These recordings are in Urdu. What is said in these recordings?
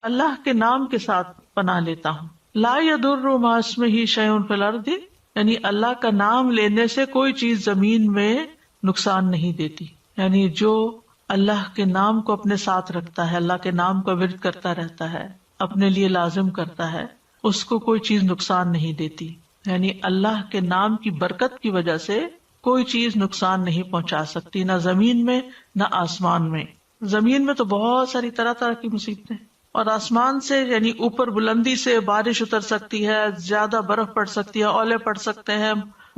اللہ کے نام کے ساتھ پناہ لیتا ہوں. لا یضر مع اسمہ شیء فی الارض، یعنی اللہ کا نام لینے سے کوئی چیز زمین میں نقصان نہیں دیتی. یعنی جو اللہ کے نام کو اپنے ساتھ رکھتا ہے، اللہ کے نام کا ورد کرتا رہتا ہے، اپنے لیے لازم کرتا ہے، اس کو کوئی چیز نقصان نہیں دیتی. یعنی اللہ کے نام کی برکت کی وجہ سے کوئی چیز نقصان نہیں پہنچا سکتی، نہ زمین میں نہ آسمان میں. زمین میں تو بہت ساری طرح طرح کی مصیبتیں، اور آسمان سے یعنی اوپر بلندی سے بارش اتر سکتی ہے، زیادہ برف پڑ سکتی ہے، اولے پڑ سکتے ہیں،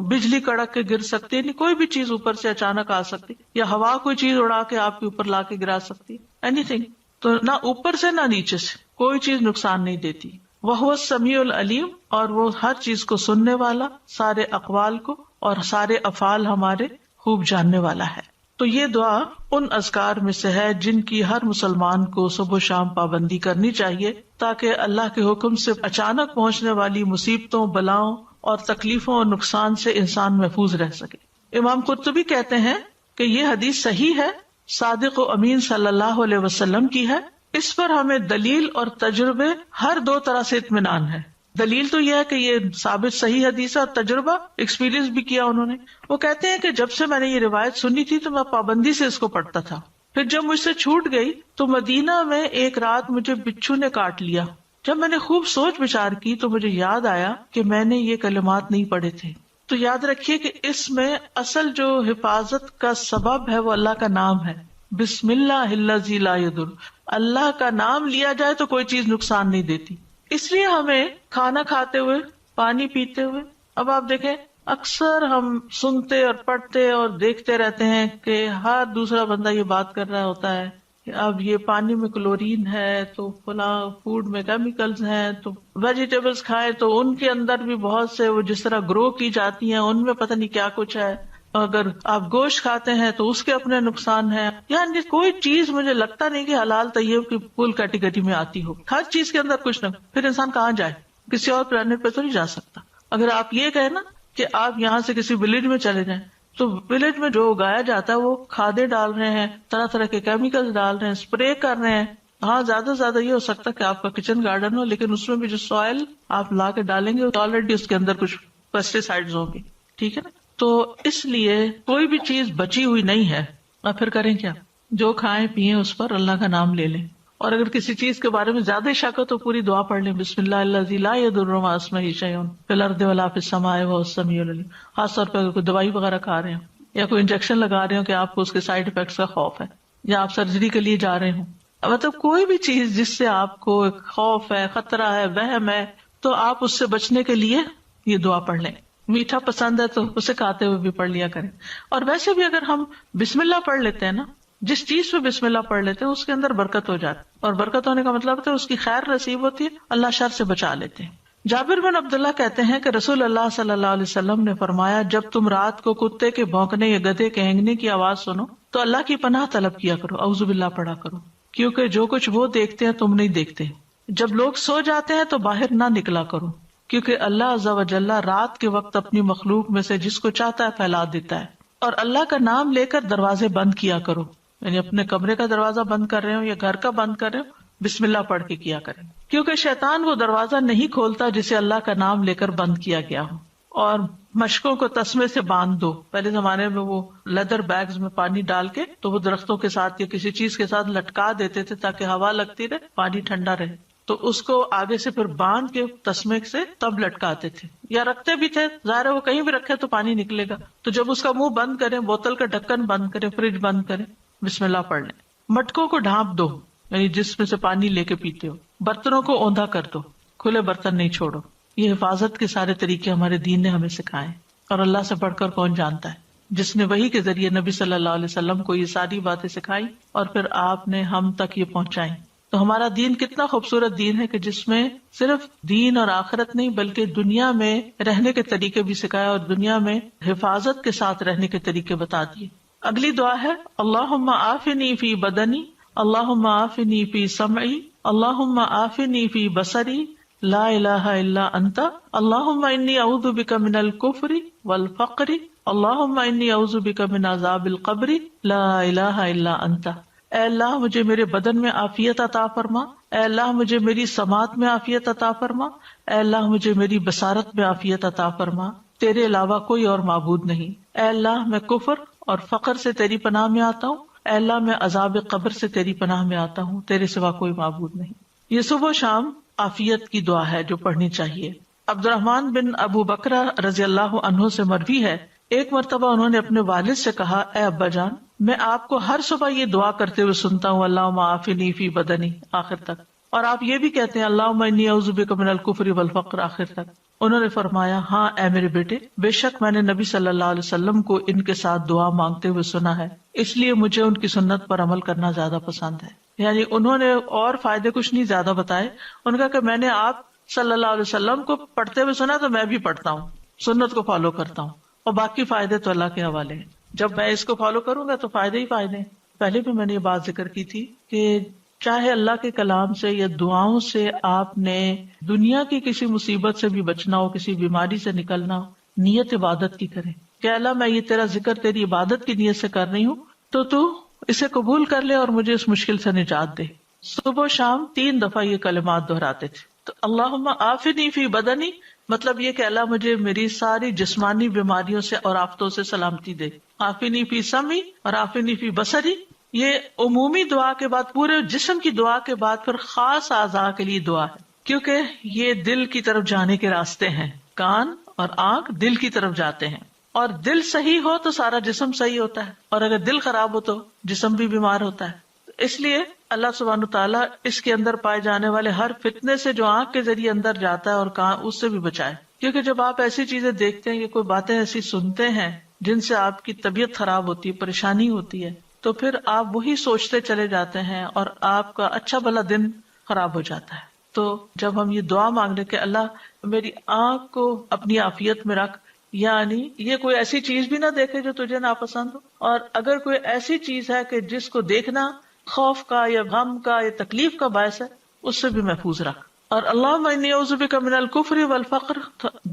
بجلی کڑک کے گر سکتی ہے، یعنی کوئی بھی چیز اوپر سے اچانک آ سکتی، یا ہوا کوئی چیز اڑا کے آپ کے اوپر لا کے گرا سکتی، اینی تھنگ. تو نہ اوپر سے نہ نیچے سے کوئی چیز نقصان نہیں دیتی. وَهُوَ السَّمِيعُ الْعَلِيمُ، اور وہ ہر چیز کو سننے والا، سارے اقوال کو اور سارے افعال ہمارے خوب جاننے والا ہے. تو یہ دعا ان اذکار میں سے ہے جن کی ہر مسلمان کو صبح و شام پابندی کرنی چاہیے، تاکہ اللہ کے حکم سے اچانک پہنچنے والی مصیبتوں، بلاؤں اور تکلیفوں اور نقصان سے انسان محفوظ رہ سکے. امام قرطبی کہتے ہیں کہ یہ حدیث صحیح ہے، صادق و امین صلی اللہ علیہ وسلم کی ہے. اس پر ہمیں دلیل اور تجربے ہر دو طرح سے اطمینان ہے. دلیل تو یہ ہے کہ یہ ثابت صحیح حدیث ہے، اور تجربہ ایکسپیرینس بھی کیا انہوں نے. وہ کہتے ہیں کہ جب سے میں نے یہ روایت سنی تھی تو میں پابندی سے اس کو پڑھتا تھا. پھر جب مجھ سے چھوٹ گئی تو مدینہ میں ایک رات مجھے بچھو نے کاٹ لیا. جب میں نے خوب سوچ بچار کی تو مجھے یاد آیا کہ میں نے یہ کلمات نہیں پڑھے تھے. تو یاد رکھیے کہ اس میں اصل جو حفاظت کا سبب ہے وہ اللہ کا نام ہے. بسم اللہ الذی لا یضر، اللہ کا نام لیا جائے تو کوئی چیز نقصان نہیں دیتی. اس لیے ہمیں کھانا کھاتے ہوئے، پانی پیتے ہوئے، اب آپ دیکھیں اکثر ہم سنتے اور پڑھتے اور دیکھتے رہتے ہیں کہ ہر دوسرا بندہ یہ بات کر رہا ہوتا ہے کہ اب یہ پانی میں کلورین ہے، تو فلاں فوڈ میں کیمیکلز ہیں، تو ویجیٹیبلز کھائیں تو ان کے اندر بھی بہت سے وہ جس طرح گرو کی جاتی ہیں ان میں پتہ نہیں کیا کچھ ہے. اگر آپ گوشت کھاتے ہیں تو اس کے اپنے نقصان ہیں. یعنی کوئی چیز مجھے لگتا نہیں کہ حلال طیب کی فل کیٹیگری میں آتی ہو. ہر چیز کے اندر کچھ نہ، پھر انسان کہاں جائے؟ کسی اور پلانٹ پہ تو نہیں جا سکتا. اگر آپ یہ کہیں نا کہ آپ یہاں سے کسی ولیج میں چلے جائیں تو ولیج میں جو اگایا جاتا ہے وہ کھادیں ڈال رہے ہیں، طرح طرح کے کیمیکل ڈال رہے ہیں، اسپرے کر رہے ہیں. ہاں زیادہ سے زیادہ یہ ہو سکتا ہے کہ آپ کا کچن گارڈن ہو، لیکن اس میں بھی جو سوائل آپ لا کے ڈالیں گے آلریڈی اس کے اندر کچھ پیسٹی سائڈز ہوں گے. ٹھیک ہے نا؟ تو اس لیے کوئی بھی چیز بچی ہوئی نہیں ہے. اب پھر کریں کیا؟ جو کھائیں پیئیں اس پر اللہ کا نام لے لیں. اور اگر کسی چیز کے بارے میں زیادہ شک ہو تو پوری دعا پڑھ لیں، بسم اللہ الذی لا یضر مع اسمہ شیء فی الارض ولا فی السماء وهو السمیع العلیم. خاص طور پہ اگر کوئی دوائی وغیرہ کھا رہے ہیں یا کوئی انجیکشن لگا رہے ہو کہ آپ کو اس کے سائڈ افیکٹس کا خوف ہے، یا آپ سرجری کے لیے جا رہے ہوں، مطلب کوئی بھی چیز جس سے آپ کو خوف ہے، خطرہ ہے، وہم ہے، تو آپ اس سے بچنے کے لیے یہ دعا پڑھ لیں. میٹھا پسند ہے تو اسے کھاتے ہوئے بھی پڑھ لیا کریں. اور ویسے بھی اگر ہم بسم اللہ پڑھ لیتے ہیں نا، جس چیز پہ بسم اللہ پڑھ لیتے ہیں اس کے اندر برکت ہو جاتی، اور برکت ہونے کا مطلب ہے اس کی خیر نصیب ہوتی ہے، اللہ شر سے بچا لیتے ہیں. جابر بن عبداللہ کہتے ہیں کہ رسول اللہ صلی اللہ علیہ وسلم نے فرمایا، جب تم رات کو کتے کے بھونکنے یا گدھے کے ہینگنے کی آواز سنو تو اللہ کی پناہ طلب کیا کرو، اعوذ باللہ پڑھا کرو، کیونکہ جو کچھ وہ دیکھتے ہیں تم نہیں دیکھتے. جب لوگ سو جاتے ہیں تو باہر نہ نکلا کرو، کیونکہ اللہ عز و جل رات کے وقت اپنی مخلوق میں سے جس کو چاہتا ہے پھیلا دیتا ہے. اور اللہ کا نام لے کر دروازے بند کیا کرو، یعنی اپنے کمرے کا دروازہ بند کر رہے ہو یا گھر کا بند کر رہے ہو، بسم اللہ پڑھ کے کیا کریں، کیونکہ شیطان وہ دروازہ نہیں کھولتا جسے اللہ کا نام لے کر بند کیا گیا ہو. اور مشکوں کو تسمے سے باندھ دو. پہلے زمانے میں وہ لیدر بیگز میں پانی ڈال کے تو وہ درختوں کے ساتھ یا کسی چیز کے ساتھ لٹکا دیتے تھے تاکہ ہوا لگتی رہے، پانی ٹھنڈا رہے. تو اس کو آگے سے پھر باندھ کے تسمے سے تب لٹکاتے تھے یا رکھتے بھی تھے. ظاہر ہے وہ کہیں بھی رکھے تو پانی نکلے گا. تو جب اس کا منہ بند کریں، بوتل کا ڈھکن بند کریں، فریج بند کریں، بسم اللہ پڑھ لیں. مٹکوں کو ڈھانپ دو، یعنی جس میں سے پانی لے کے پیتے ہو. برتنوں کو اوندا کر دو، کھلے برتن نہیں چھوڑو. یہ حفاظت کے سارے طریقے ہمارے دین نے ہمیں سکھائے، اور اللہ سے بڑھ کر کون جانتا ہے، جس نے وحی کے ذریعے نبی صلی اللہ علیہ وسلم کو یہ ساری باتیں سکھائی اور پھر آپ نے ہم تک یہ پہنچائی. تو ہمارا دین کتنا خوبصورت دین ہے کہ جس میں صرف دین اور آخرت نہیں بلکہ دنیا میں رہنے کے طریقے بھی سکھائے اور دنیا میں حفاظت کے ساتھ رہنے کے طریقے بتا دیے. اگلی دعا ہے اللہم عافنی فی بدنی، اللہم عافنی فی سمعی، اللہم عافنی فی بصری، لا الہ الا انت، اللہم انی اعوذ بک من الکفر والفقر، اللہم انی اعوذ بک من عذاب القبر، لا الہ الا انت. اے اللہ مجھے میرے بدن میں عافیت عطا فرما، اے اللہ مجھے میری سماعت میں عافیت عطا فرما، اے اللہ مجھے میری بصارت میں عافیت عطا فرما، تیرے علاوہ کوئی اور معبود نہیں۔ اے اللہ میں کفر اور فقر سے تیری پناہ میں آتا ہوں، اے اللہ میں عذاب قبر سے تیری پناہ میں آتا ہوں، تیرے سوا کوئی معبود نہیں۔ یہ صبح و شام عافیت کی دعا ہے جو پڑھنی چاہیے۔ عبد الرحمن بن ابو بکرہ رضی اللہ عنہ سے مروی ہے، ایک مرتبہ انہوں نے اپنے والد سے کہا، اے ابا جان، میں آپ کو ہر صبح یہ دعا کرتے ہوئے سنتا ہوں، اللہم عافنی فی بدنی، آخر تک، اور آپ یہ بھی کہتے ہیں اللہم انی اعوذ بک من الکفر والفقر، آخر تک۔ انہوں نے فرمایا، ہاں اے میرے بیٹے، بے شک میں نے نبی صلی اللہ علیہ وسلم کو ان کے ساتھ دعا مانگتے ہوئے سنا ہے، اس لیے مجھے ان کی سنت پر عمل کرنا زیادہ پسند ہے۔ یعنی انہوں نے اور فائدے کچھ نہیں زیادہ بتائے، ان کا کہ میں نے آپ صلی اللہ علیہ وسلم کو پڑھتے ہوئے سنا تو میں بھی پڑھتا ہوں، سنت کو فالو کرتا ہوں، اور باقی فائدے تو اللہ کے حوالے ہیں۔ جب میں اس کو فالو کروں گا تو فائدے ہی فائدے ہیں۔ پہلے بھی میں نے یہ بات ذکر کی تھی کہ چاہے اللہ کے کلام سے یا دعاؤں سے آپ نے دنیا کی کسی مصیبت سے بھی بچنا ہو، کسی بیماری سے نکلنا ہو، نیت عبادت کی کریں کہ اللہ میں یہ تیرا ذکر تیری عبادت کی نیت سے کر رہی ہوں، تو اسے قبول کر لے اور مجھے اس مشکل سے نجات دے۔ صبح و شام 3 دفعہ یہ کلمات دہراتے تھے۔ تو اللہم عافنی فی بدنی مطلب یہ کہ اللہ مجھے میری ساری جسمانی بیماریوں سے اور آفتوں سے سلامتی دے۔ عافنی فی سمعی اور عافنی فی بصری، یہ عمومی دعا کے بعد، پورے جسم کی دعا کے بعد پھر خاص اعضاء کے لیے دعا ہے، کیونکہ یہ دل کی طرف جانے کے راستے ہیں۔ کان اور آنکھ دل کی طرف جاتے ہیں، اور دل صحیح ہو تو سارا جسم صحیح ہوتا ہے، اور اگر دل خراب ہو تو جسم بھی بیمار ہوتا ہے۔ اس لیے اللہ سبحانہ تعالیٰ اس کے اندر پائے جانے والے ہر فتنے سے جو آنکھ کے ذریعے اندر جاتا ہے اور کہاں، اس سے بھی بچائے، کیونکہ جب آپ ایسی چیزیں دیکھتے ہیں یا کوئی باتیں ایسی سنتے ہیں جن سے آپ کی طبیعت خراب ہوتی ہے، پریشانی ہوتی ہے، تو پھر آپ وہی سوچتے چلے جاتے ہیں اور آپ کا اچھا بھلا دن خراب ہو جاتا ہے۔ تو جب ہم یہ دعا مانگ لیں کہ اللہ میری آنکھ کو اپنی عافیت میں رکھ، یعنی یہ کوئی ایسی چیز بھی نہ دیکھے جو تجھے ناپسند ہو، اور اگر کوئی ایسی چیز ہے کہ جس کو دیکھنا خوف کا یا غم کا یا تکلیف کا باعث ہے، اس سے بھی محفوظ رکھ۔ اور اللہم انی اعوذ بک من الکفر والفقر،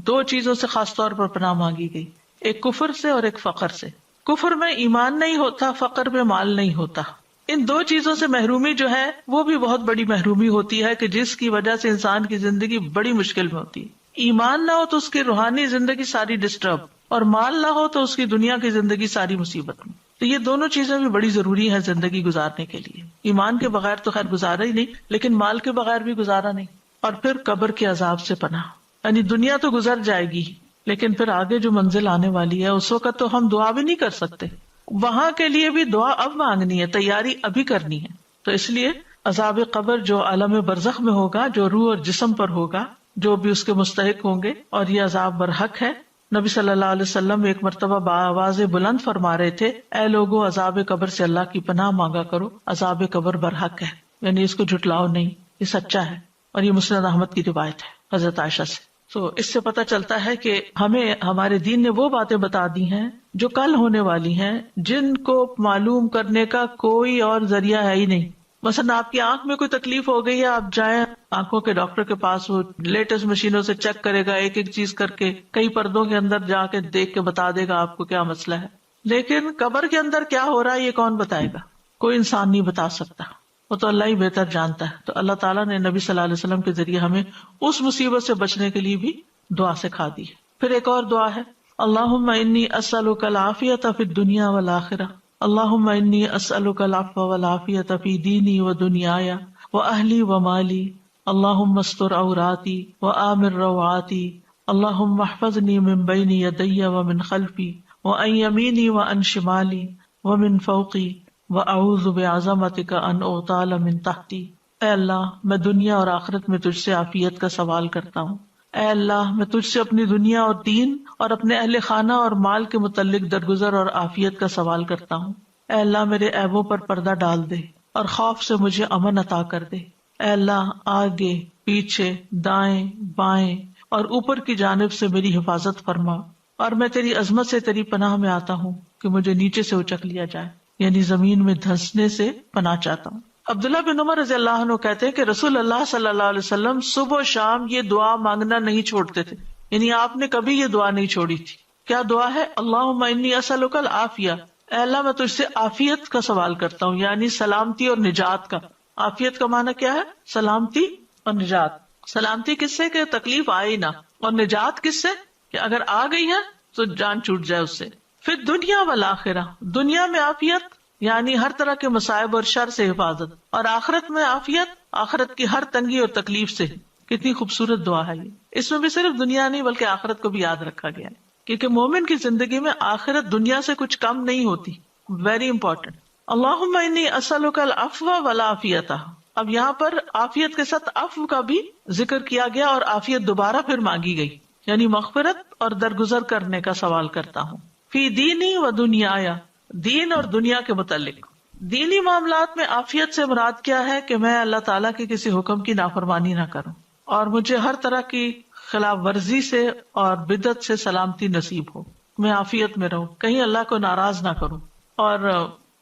2 چیزوں سے خاص طور پر پناہ مانگی گئی، ایک کفر سے اور ایک فقر سے۔ کفر میں ایمان نہیں ہوتا، فقر میں مال نہیں ہوتا۔ ان 2 چیزوں سے محرومی جو ہے وہ بھی بہت بڑی محرومی ہوتی ہے کہ جس کی وجہ سے انسان کی زندگی بڑی مشکل میں ہوتی ہے۔ ایمان نہ ہو تو اس کی روحانی زندگی ساری ڈسٹرب، اور مال نہ ہو تو اس کی دنیا کی زندگی ساری مصیبت میں۔ تو یہ دونوں چیزیں بھی بڑی ضروری ہیں زندگی گزارنے کے لیے۔ ایمان کے بغیر تو خیر گزارا ہی نہیں، لیکن مال کے بغیر بھی گزارا نہیں۔ اور پھر قبر کے عذاب سے پناہ، یعنی دنیا تو گزر جائے گی، لیکن پھر آگے جو منزل آنے والی ہے اس وقت تو ہم دعا بھی نہیں کر سکتے، وہاں کے لیے بھی دعا اب مانگنی ہے، تیاری ابھی کرنی ہے۔ تو اس لیے عذاب قبر جو عالم برزخ میں ہوگا، جو روح اور جسم پر ہوگا، جو بھی اس کے مستحق ہوں گے، اور یہ عذاب برحق ہے۔ نبی صلی اللہ علیہ وسلم ایک مرتبہ بآواز بلند فرما رہے تھے، اے لوگو عذاب قبر سے اللہ کی پناہ مانگا کرو، عذاب قبر برحق ہے، یعنی اس کو جھٹلاؤ نہیں، یہ سچا ہے۔ اور یہ مسند احمد کی روایت ہے حضرت عائشہ سے۔ تو اس سے پتہ چلتا ہے کہ ہمیں ہمارے دین نے وہ باتیں بتا دی ہیں جو کل ہونے والی ہیں، جن کو معلوم کرنے کا کوئی اور ذریعہ ہے ہی نہیں۔ مثلا آپ کی آنکھ میں کوئی تکلیف ہو گئی ہے، آپ جائیں آنکھوں کے ڈاکٹر کے پاس، وہ لیٹسٹ مشینوں سے چیک کرے گا، ایک ایک چیز کر کے کئی پردوں کے اندر جا کے دیکھ کے بتا دے گا آپ کو کیا مسئلہ ہے۔ لیکن قبر کے اندر کیا ہو رہا ہے یہ کون بتائے گا؟ کوئی انسان نہیں بتا سکتا، وہ تو اللہ ہی بہتر جانتا ہے۔ تو اللہ تعالیٰ نے نبی صلی اللہ علیہ وسلم کے ذریعے ہمیں اس مصیبت سے بچنے کے لیے بھی دعا سکھا دی ہے۔ پھر ایک اور دعا ہے، اللہم انی اسألک العافیۃ فی الدنیا والآخرہ، اللہم انی اسألک العفو والعافیۃ فی دینی و دنیای و اہلی و مالی، اللہم استر عوراتی و آمن روعاتی، اللہم احفظنی من بین یدی و من خلفی و عن یمینی و عن شمالی و من فوقی وَأَعُوذُ بِعَظَمَتِكَ أَنْ أُغْتَالَ مِنْ تَحْتِي۔ اے اللہ میں دنیا اور آخرت میں تجھ سے عافیت کا سوال کرتا ہوں۔ اے اللہ میں تجھ سے اپنی دنیا اور دین اور اپنے اہل خانہ اور مال کے متعلق درگزر اور عافیت کا سوال کرتا ہوں۔ اے اللہ میرے عیبوں پر پردہ ڈال دے اور خوف سے مجھے امن عطا کر دے۔ اے اللہ آگے پیچھے دائیں بائیں اور اوپر کی جانب سے میری حفاظت فرما، اور میں تیری عظمت سے تیری پناہ میں آتا ہوں کہ مجھے نیچے سے اچک لیا جائے، یعنی زمین میں دھنسنے سے پناہ چاہتا ہوں۔ عبداللہ بن عمر رضی اللہ عنہ کہتے ہیں کہ رسول اللہ صلی اللہ علیہ وسلم صبح و شام یہ دعا مانگنا نہیں چھوڑتے تھے، یعنی آپ نے کبھی یہ دعا نہیں چھوڑی تھی۔ کیا دعا ہے؟ اللہم انی اسألک العافیہ، اے اللہ میں تجھ سے عافیت کا سوال کرتا ہوں، یعنی سلامتی اور نجات کا. عافیت کا معنی کیا ہے؟ سلامتی اور نجات. سلامتی کس سے کہ تکلیف آئے ہی نہ، اور نجات کس سے کہ اگر آ گئی ہے تو جان چھوٹ جائے اس سے. پھر دنیا والآخرہ، دنیا میں عافیت یعنی ہر طرح کے مصائب اور شر سے حفاظت، اور آخرت میں عافیت آخرت کی ہر تنگی اور تکلیف سے. کتنی خوبصورت دعا ہے یہ. اس میں بھی صرف دنیا نہیں بلکہ آخرت کو بھی یاد رکھا گیا ہے، کیونکہ مومن کی زندگی میں آخرت دنیا سے کچھ کم نہیں ہوتی. Very important. اللہم انی اسألک العفو والعافیۃ. اب یہاں پر عافیت کے ساتھ عفو کا بھی ذکر کیا گیا اور عافیت دوبارہ پھر مانگی گئی، یعنی مغفرت اور درگزر کرنے کا سوال کرتا ہوں. فی دینی و دنیایا، دین اور دنیا کے متعلق. دینی معاملات میں عافیت سے مراد کیا ہے کہ میں اللہ تعالیٰ کے کسی حکم کی نافرمانی نہ کروں، اور مجھے ہر طرح کی خلاف ورزی سے اور بدعت سے سلامتی نصیب ہو. میں عافیت میں رہوں، کہیں اللہ کو ناراض نہ کروں. اور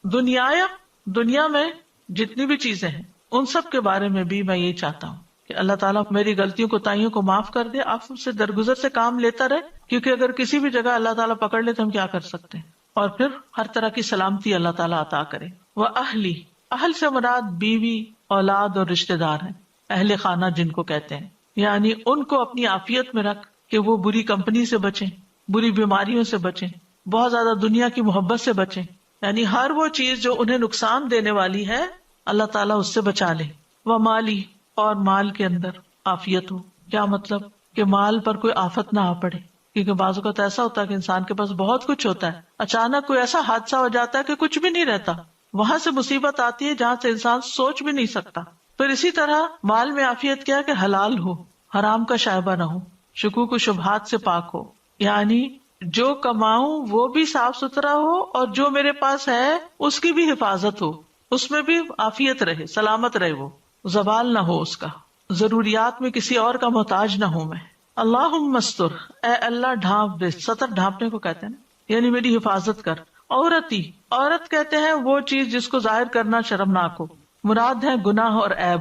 دنیا میں جتنی بھی چیزیں ہیں ان سب کے بارے میں بھی میں یہ چاہتا ہوں کہ اللہ تعالیٰ میری غلطیوں کوتاہیوں کو معاف کر دے، عفو سے درگزر سے کام لیتا رہے، کیونکہ اگر کسی بھی جگہ اللہ تعالیٰ پکڑ لے تو ہم کیا کر سکتے ہیں. اور پھر ہر طرح کی سلامتی اللہ تعالیٰ عطا کرے. وہ اہل سے مراد بیوی، اولاد اور رشتے دار ہیں، اہل خانہ جن کو کہتے ہیں، یعنی ان کو اپنی عافیت میں رکھ کہ وہ بری کمپنی سے بچیں، بری بیماریوں سے بچیں، بہت زیادہ دنیا کی محبت سے بچیں، یعنی ہر وہ چیز جو انہیں نقصان دینے والی ہے اللہ تعالیٰ اس سے بچا لے. وہ مالی، اور مال کے اندر عافیت ہو. کیا مطلب کہ مال پر کوئی آفت نہ آ پڑے، کیونکہ بعض اوقات ایسا ہوتا ہے کہ انسان کے پاس بہت کچھ ہوتا ہے، اچانک کوئی ایسا حادثہ ہو جاتا ہے کہ کچھ بھی نہیں رہتا، وہاں سے مصیبت آتی ہے جہاں سے انسان سوچ بھی نہیں سکتا. پھر اسی طرح مال میں عافیت کیا کہ حلال ہو، حرام کا شائبہ نہ ہو، شکوک و شبہات سے پاک ہو، یعنی جو کماؤں وہ بھی صاف ستھرا ہو اور جو میرے پاس ہے اس کی بھی حفاظت ہو، اس میں بھی عافیت رہے، سلامت رہے، وہ زوال نہ ہو اس کا، ضروریات میں کسی اور کا محتاج نہ ہوں میں. اللہم استر، اے اللہ ڈھانپ دے، سطر ڈھانپنے کو کہتے ہیں نا، یعنی میری حفاظت کر. عورت کہتے ہیں وہ چیز جس کو ظاہر کرنا شرمناک ہو، مراد ہے گناہ اور عیب،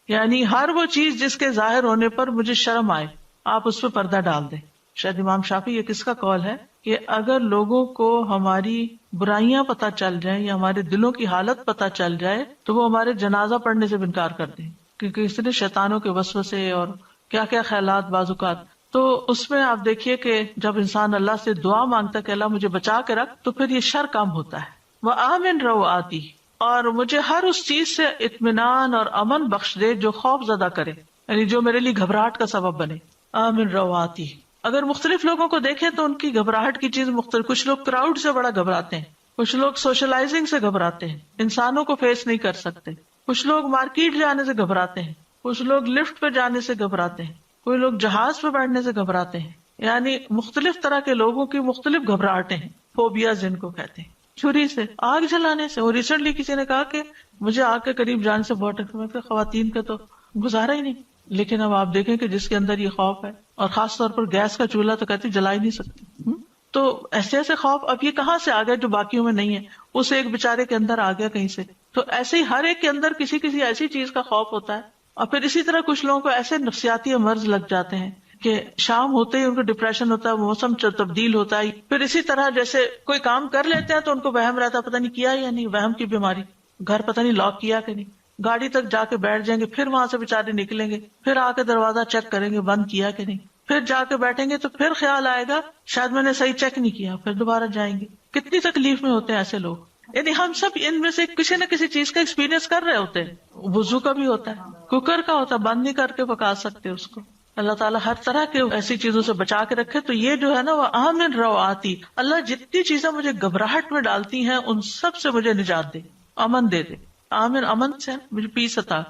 یعنی ہر وہ چیز جس کے ظاہر ہونے پر مجھے شرم آئے آپ اس پہ پردہ ڈال دیں. شاید امام شافعی یہ کس کا قول ہے کہ اگر لوگوں کو ہماری برائیاں پتہ چل جائیں یا ہمارے دلوں کی حالت پتہ چل جائے تو وہ ہمارے جنازہ پڑھنے سے انکار کر دیں، کیونکہ اس نے شیطانوں کے وسوسے اور کیا کیا خیالات بعض اوقات. تو اس میں آپ دیکھیے کہ جب انسان اللہ سے دعا مانگتا ہے کہ اللہ مجھے بچا کے رکھ، تو پھر یہ شر کم ہوتا ہے. وہ آمن رو آتی، اور مجھے ہر اس چیز سے اطمینان اور امن بخش دے جو خوف زدہ کرے، یعنی جو میرے لیے گھبراہٹ کا سبب بنے. آمن رو آتی. اگر مختلف لوگوں کو دیکھیں تو ان کی گھبراہٹ کی چیز مختلف، کچھ لوگ کراؤڈ سے بڑا گھبراتے ہیں، کچھ لوگ سوشلائزنگ سے گھبراتے ہیں، انسانوں کو فیس نہیں کر سکتے، کچھ لوگ مارکیٹ جانے سے گھبراتے ہیں، کچھ لوگ لفٹ پہ جانے سے گھبراتے ہیں، کوئی لوگ جہاز پہ بیٹھنے سے گھبراتے ہیں. یعنی مختلف طرح کے لوگوں کی مختلف گھبراہٹیں ہیں، فوبیا جن کو کہتے ہیں. چھری سے، آگ جلانے سے. اور ریسنٹلی کسی نے کہا کہ مجھے آگ کے قریب جانے سے بہت ڈر، خواتین کا تو گزارا ہی نہیں. لیکن اب آپ دیکھیں کہ جس کے اندر یہ خوف ہے، اور خاص طور پر گیس کا چولہا تو کہتی جلا ہی نہیں سکتی. تو ایسے ایسے خوف اب یہ کہاں سے آ گئے جو باقیوں میں نہیں ہے، اس ایک بےچارے کے اندر آ گیا کہیں سے. تو ایسے ہی ہر ایک کے اندر کسی کسی ایسی چیز کا خوف ہوتا ہے. اور پھر اسی طرح کچھ لوگوں کو ایسے نفسیاتی مرض لگ جاتے ہیں کہ شام ہوتے ہی ان کو ڈپریشن ہوتا ہے، موسم تبدیل ہوتا ہے. پھر اسی طرح جیسے کوئی کام کر لیتے ہیں تو ان کو وہم رہتا ہے پتہ نہیں کیا یا نہیں، وہم کی بیماری، گھر پتہ نہیں لاک کیا کہ نہیں، گاڑی تک جا کے بیٹھ جائیں گے، پھر وہاں سے بےچارے نکلیں گے، پھر آ کے دروازہ چیک کریں گے بند کیا کہ نہیں، پھر جا کے بیٹھیں گے تو پھر خیال آئے گا شاید میں نے صحیح چیک نہیں کیا، پھر دوبارہ جائیں گے. کتنی تکلیف میں ہوتے ہیں ایسے لوگ. یعنی ہم سب ان میں سے کسی نہ کسی چیز کا ایکسپیرینس کر رہے ہوتے ہیں. وضو کا بھی ہوتا ہے، کوکر کا ہوتا ہے، بند نہیں کر کے پکا سکتے اس کو. اللہ تعالیٰ ہر طرح کے ایسی چیزوں سے بچا کے رکھے. تو یہ جو ہے نا وہ آمن رو آتی، اللہ جتنی چیزیں مجھے گھبراہٹ میں ڈالتی ہیں ان سب سے مجھے نجات دے، امن دے دے. آمن امن سے مجھے پیس عطا،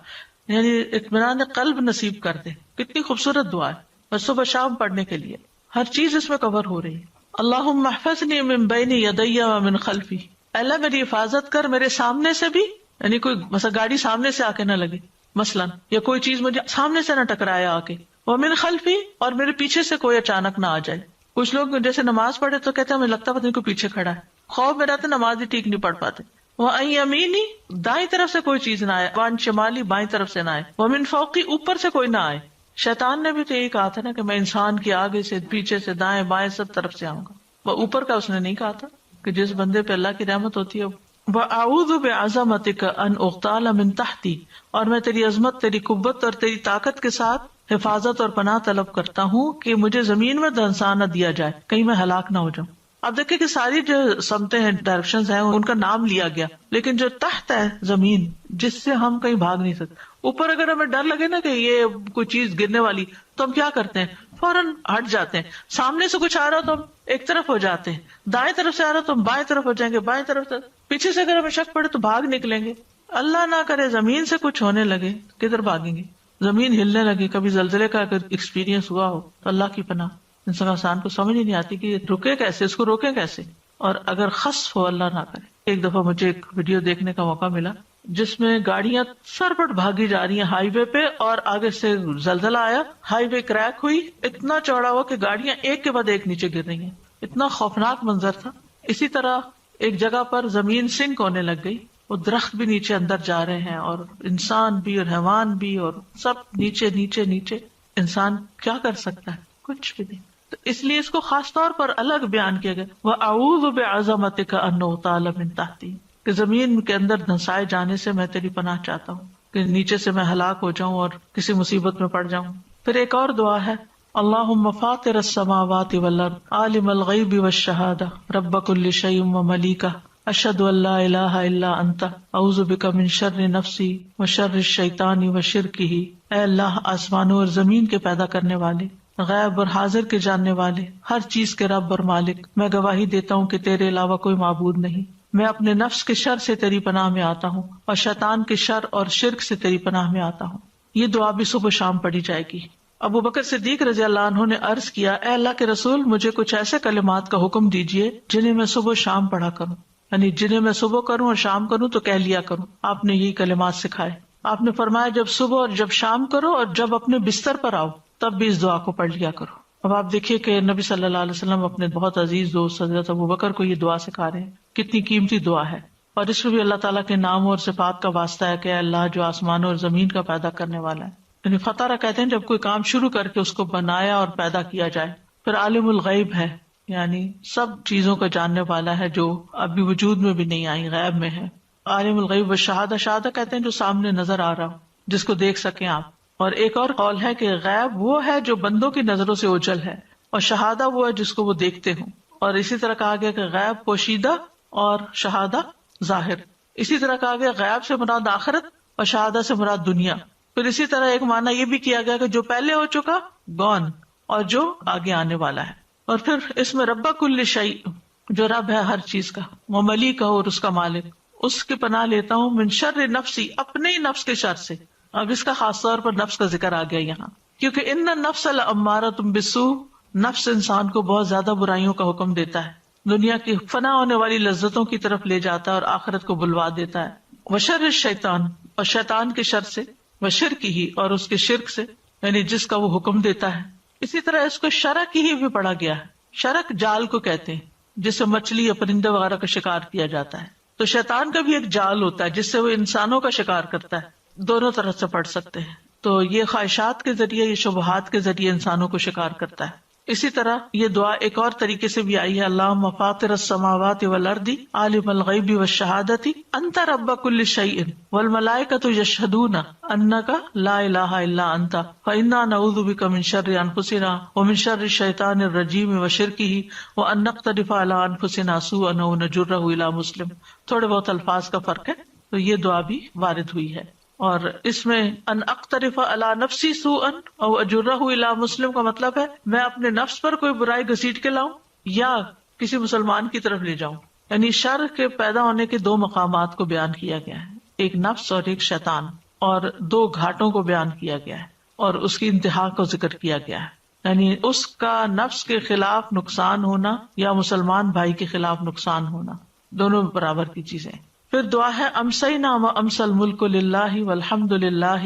یعنی اطمینان قلب نصیب کر دے. کتنی خوبصورت دعا ہے، بس صبح شام پڑھنے کے لیے ہر چیز اس میں کور ہو رہی ہے. اللہم احفظنی من بین یدی ومن خلفی، اللہ میری حفاظت کر میرے سامنے سے بھی، یعنی کوئی مثلا گاڑی سامنے سے آ کے نہ لگے مثلا، یا کوئی چیز مجھے سامنے سے نہ ٹکرائے آ کے، ومن خلفی، اور میرے پیچھے سے کوئی اچانک نہ آ جائے. کچھ لوگ جیسے نماز پڑھے تو کہتے ہیں مجھے لگتا پتہ نہیں کوئی پیچھے کھڑا ہے، خوف میں رہتے نماز ہی ٹھیک نہیں پڑھ پاتے. وَأَن یمینی، دائیں طرف سے کوئی چیز نہ آئے، وَأَن شمالی، بائیں طرف سے نہ آئے، وَمن فوقی، اوپر سے کوئی نہ آئے. شیطان نے بھی تو یہی کہا تھا نا کہ میں انسان کے آگے سے، پیچھے سے، دائیں بائیں سب طرف سے آؤں گا. وہ اوپر کا اس نے نہیں کہا تھا. کہ جس بندے پہ اللہ کی رحمت ہوتی ہے. وَأَعُوذُ بِعَظَمَتِكَ أَنْ أُغْتَالَ مِنْ تَحْتِي، اور میں تیری عظمت، تیری قوت اور تیری طاقت کے ساتھ حفاظت اور پناہ طلب کرتا ہوں کہ مجھے زمین میں دھنسا نہ دیا جائے، کہیں میں ہلاک نہ ہو جاؤں. اب دیکھیں کہ ساری جو سمتیں ہیں، ڈائریکشنز ہیں، ان کا نام لیا گیا، لیکن جو تحت ہے زمین، جس سے ہم کہیں بھاگ نہیں سکتے. اوپر اگر ہمیں ڈر لگے نا کہ یہ کوئی چیز گرنے والی، تو ہم کیا کرتے ہیں؟ فوراً ہٹ جاتے ہیں. سامنے سے کچھ آ رہا تو ہم ایک طرف ہو جاتے ہیں، دائیں طرف سے آ رہا تو ہم بائیں طرف ہو جائیں گے، بائیں طرف سے پیچھے سے اگر ہمیں شک پڑے تو بھاگ نکلیں گے. اللہ نہ کرے زمین سے کچھ ہونے لگے، کدھر بھاگیں گے؟ زمین ہلنے لگے، کبھی زلزلے کا اگر ایکسپیرینس ہوا ہو تو اللہ کی پناہ. انسان کو سمجھ ہی نہیں آتی کہ یہ رکے کیسے، اس کو روکے کیسے. اور اگر خسف ہو، اللہ نہ کرے. ایک دفعہ مجھے ایک ویڈیو دیکھنے کا موقع ملا جس میں گاڑیاں سرپٹ بھاگی جا رہی ہیں ہائی وے پہ، اور آگے سے زلزلہ آیا، ہائی وے کریک ہوئی، اتنا چوڑا ہوا کہ گاڑیاں ایک کے بعد ایک نیچے گر رہی ہیں. اتنا خوفناک منظر تھا. اسی طرح ایک جگہ پر زمین سنک ہونے لگ گئی، وہ درخت بھی نیچے اندر جا رہے ہیں، اور انسان بھی اور حیوان بھی، اور سب نیچے نیچے نیچے. انسان کیا کر سکتا ہے؟ کچھ بھی نہیں. تو اس لیے اس کو خاص طور پر الگ بیان کیا گیا، وَأَعُوذُ بِعَظَمَتِكَ أَنْ أُغْتَالَ مِنْ تَحْتِي، کہ زمین کے اندر دھنسائے جانے سے میں تیری پناہ چاہتا ہوں کہ نیچے سے میں ہلاک ہو جاؤں اور کسی مصیبت میں پڑ جاؤں. پھر ایک اور دعا ہے، اللہم فاطر السماوات والارض عالم الغیب والشہادہ رب کل شیء وملیکہ اشہد ان لا الہ الا انت اعوذ بک من شر نفسی وشر الشیطان وشرکہ. اے اللہ، آسمانوں اور زمین کے پیدا کرنے والے، غیب اور حاضر کے جاننے والے، ہر چیز کے رب اور مالک، میں گواہی دیتا ہوں کہ تیرے علاوہ کوئی معبود نہیں. میں اپنے نفس کے شر سے تیری پناہ میں آتا ہوں اور شیطان کے شر اور شرک سے تیری پناہ میں آتا ہوں. یہ دعا بھی صبح شام پڑھی جائے گی. ابو بکر صدیق رضی اللہ عنہ نے عرض کیا، اے اللہ کے رسول، مجھے کچھ ایسے کلمات کا حکم دیجئے جنہیں میں صبح شام پڑھا کروں، یعنی جنہیں میں صبح کروں اور شام کروں تو کہہ لیا کروں. آپ نے یہی کلمات سکھائے. آپ نے فرمایا جب صبح اور جب شام کرو، اور جب اپنے بستر پر آؤ تب بھی اس دعا کو پڑھ لیا کرو. اب آپ دیکھیے کہ نبی صلی اللہ علیہ وسلم اپنے بہت عزیز دوست حضرت ابو بکر کو یہ دعا سکھا رہے ہیں. کتنی قیمتی دعا ہے، اور اس میں بھی اللہ تعالیٰ کے نام اور صفات کا واسطہ ہے کہ اللہ جو آسمانوں اور زمین کا پیدا کرنے والا ہے. یعنی فطرہ کہتے ہیں جب کوئی کام شروع کر کے اس کو بنایا اور پیدا کیا جائے. پھر عالم الغیب ہے، یعنی سب چیزوں کا جاننے والا ہے جو ابھی وجود میں بھی نہیں آئی، غیب میں ہے. عالم الغیب والشہادہ، شہادہ کہتے ہیں جو سامنے نظر آ رہا ہو، جس کو دیکھ سکیں آپ. اور ایک اور قول ہے کہ غیب وہ ہے جو بندوں کی نظروں سے اوجھل ہے، اور شہادہ وہ ہے جس کو وہ دیکھتے ہوں. اور اسی طرح کہا گیا کہ غیب پوشیدہ اور شہادہ ظاہر. اسی طرح کہا گیا غیب سے مراد آخرت اور شہادہ سے مراد دنیا. پھر اسی طرح ایک معنی یہ بھی کیا گیا کہ جو پہلے ہو چکا گون، اور جو آگے آنے والا ہے. اور پھر اس میں رب کل شیء، جو رب ہے ہر چیز کا، وہ ملیک اور اس کا مالک، اس کی پناہ لیتا ہوں من شر نفسی، اپنے ہی نفس کے شر سے. اب اس کا خاص طور پر نفس کا ذکر آ گیا یہاں، کیونکہ ان النفس لامارۃ بالسوء، نفس انسان کو بہت زیادہ برائیوں کا حکم دیتا ہے، دنیا کی فنا ہونے والی لذتوں کی طرف لے جاتا ہے اور آخرت کو بلوا دیتا ہے. وشر الشیطان، اور شیطان کے شر سے، وشرک ہی، اور اس کے شرک سے، یعنی جس کا وہ حکم دیتا ہے. اسی طرح اس کو شرک ہی بھی پڑھا گیا ہے. شرک جال کو کہتے ہیں جس سے مچھلی یا پرندے وغیرہ کا شکار کیا جاتا ہے. تو شیطان کا بھی ایک جال ہوتا ہے جس سے وہ انسانوں کا شکار کرتا ہے. دونوں طرح سے پڑھ سکتے ہیں. تو یہ خواہشات کے ذریعے، یہ شبہات کے ذریعے انسانوں کو شکار کرتا ہے. اسی طرح یہ دعا ایک اور طریقے سے بھی آئی ہے، اللہم فاطر السماوات والارض عالم الغیب والشہادۃ انت رب کل شیء والملائکۃ یشہدون انک لا الہ الا انت فانا نعوذ بک من شر انفسنا ومن شر الشیطان الرجیم وشرکہ وان نقترف علی انفسنا سوءا او نجرہ الی مسلم. تھوڑے بہت الفاظ کا فرق ہے. تو یہ دعا بھی وارد ہوئی ہے. اور اس میں ان اقترف علی نفسی سوءا او اجرہ الی مسلم کا مطلب ہے میں اپنے نفس پر کوئی برائی گھسیٹ کے لاؤں یا کسی مسلمان کی طرف لے جاؤں. یعنی شر کے پیدا ہونے کے دو مقامات کو بیان کیا گیا ہے، ایک نفس اور ایک شیطان، اور دو گھاٹوں کو بیان کیا گیا ہے اور اس کی انتہا کو ذکر کیا گیا ہے. یعنی اس کا نفس کے خلاف نقصان ہونا یا مسلمان بھائی کے خلاف نقصان ہونا، دونوں برابر کی چیزیں. پھر دعا ہے امسینا و امسى الملک للہ والحمد للہ